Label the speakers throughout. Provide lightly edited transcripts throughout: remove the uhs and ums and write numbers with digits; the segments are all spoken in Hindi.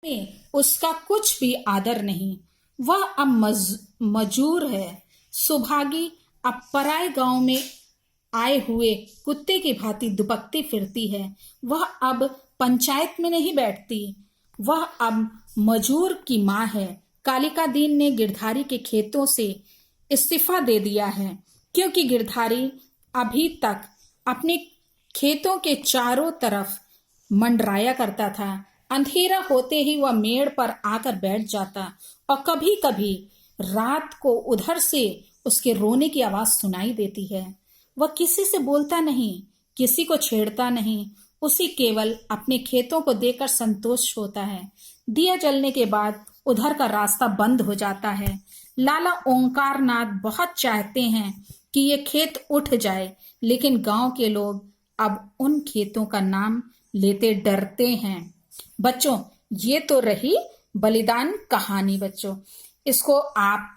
Speaker 1: में उसका कुछ भी आदर नहीं। वह अब मजूर है, सुभागी अब पराए गांव में आए हुए कुत्ते की भांति दुबकती फिरती है। वह अब पंचायत में नहीं बैठती, वह अब मजूर की माँ है। कालिका दीन ने गिरधारी के खेतों से इस्तीफा दे दिया है, क्योंकि गिरधारी अभी तक अपने खेतों के चारों तरफ मंडराया करता था। अंधेरा होते ही वह मेड़ पर आकर बैठ जाता और कभी कभी रात को उधर से उसके रोने की आवाज सुनाई देती है। वह किसी से बोलता नहीं, किसी को छेड़ता नहीं, उसी केवल अपने खेतों को देखकर संतोष होता है। दिया जलने के बाद उधर का रास्ता बंद हो जाता है। लाला ओंकार नाथ बहुत चाहते हैं कि ये खेत उठ जाए, लेकिन गांव के लोग अब उन खेतों का नाम लेते डरते हैं। बच्चों, ये तो रही बलिदान कहानी। बच्चों, इसको आप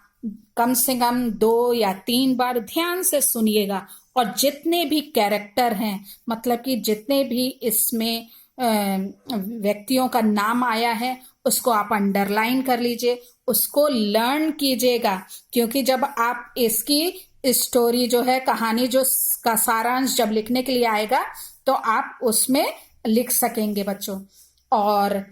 Speaker 1: कम से कम 2 या 3 बार ध्यान से सुनिएगा, और जितने भी कैरेक्टर हैं, मतलब कि जितने भी इसमें व्यक्तियों का नाम आया है, उसको आप अंडरलाइन कर लीजिए, उसको लर्न कीजिएगा, क्योंकि जब आप इसकी स्टोरी जो है, कहानी जो का सारांश जब लिखने के लिए आएगा, तो आप उसमें लिख सकेंगे बच्चों। और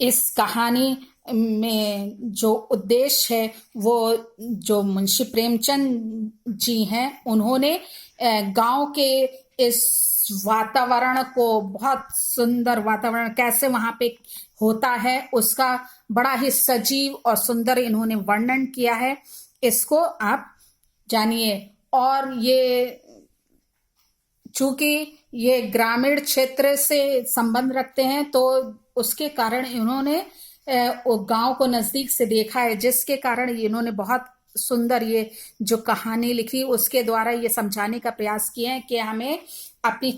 Speaker 1: इस कहानी में जो उद्देश्य है, वो जो मुंशी प्रेमचंद जी हैं, उन्होंने गांव के इस वातावरण को, बहुत सुंदर वातावरण कैसे वहां पे होता है, उसका बड़ा ही सजीव और सुंदर इन्होंने वर्णन किया है। इसको आप जानिए। और ये चूंकि ये ग्रामीण क्षेत्र से संबंध रखते हैं, तो उसके कारण इन्होंने गांव को नजदीक से देखा है, जिसके कारण इन्होंने बहुत सुंदर ये जो कहानी लिखी, उसके द्वारा ये समझाने का प्रयास किए हैं कि हमें अपनी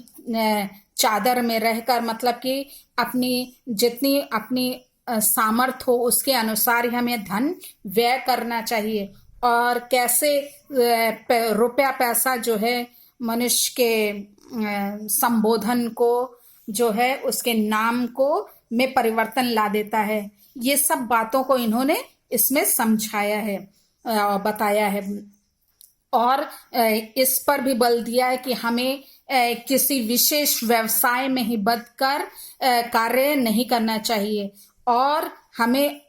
Speaker 1: चादर में रहकर, मतलब कि अपनी जितनी अपनी सामर्थ हो उसके अनुसार ही हमें धन व्यय करना चाहिए, और कैसे रुपया पैसा जो है मनुष्य के संबोधन को, जो है उसके नाम को में परिवर्तन ला देता है। ये सब बातों को इन्होंने इसमें समझाया है, बताया है। और इस पर भी बल दिया है कि हमें किसी विशेष व्यवसाय में ही बंधकर कार्य नहीं करना चाहिए, और हमें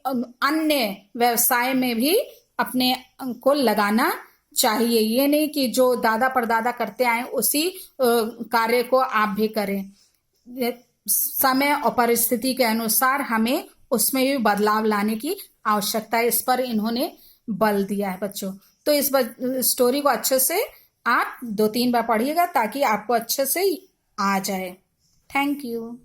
Speaker 1: अन्य व्यवसाय में भी अपने को लगाना चाहिए। ये नहीं कि जो दादा परदादा करते आए उसी कार्य को आप भी करें। समय और परिस्थिति के अनुसार हमें उसमें भी बदलाव लाने की आवश्यकता है। इस पर इन्होंने बल दिया है बच्चों। तो इस स्टोरी को अच्छे से आप 2-3 बार पढ़िएगा, ताकि आपको अच्छे से आ जाए। Thank you.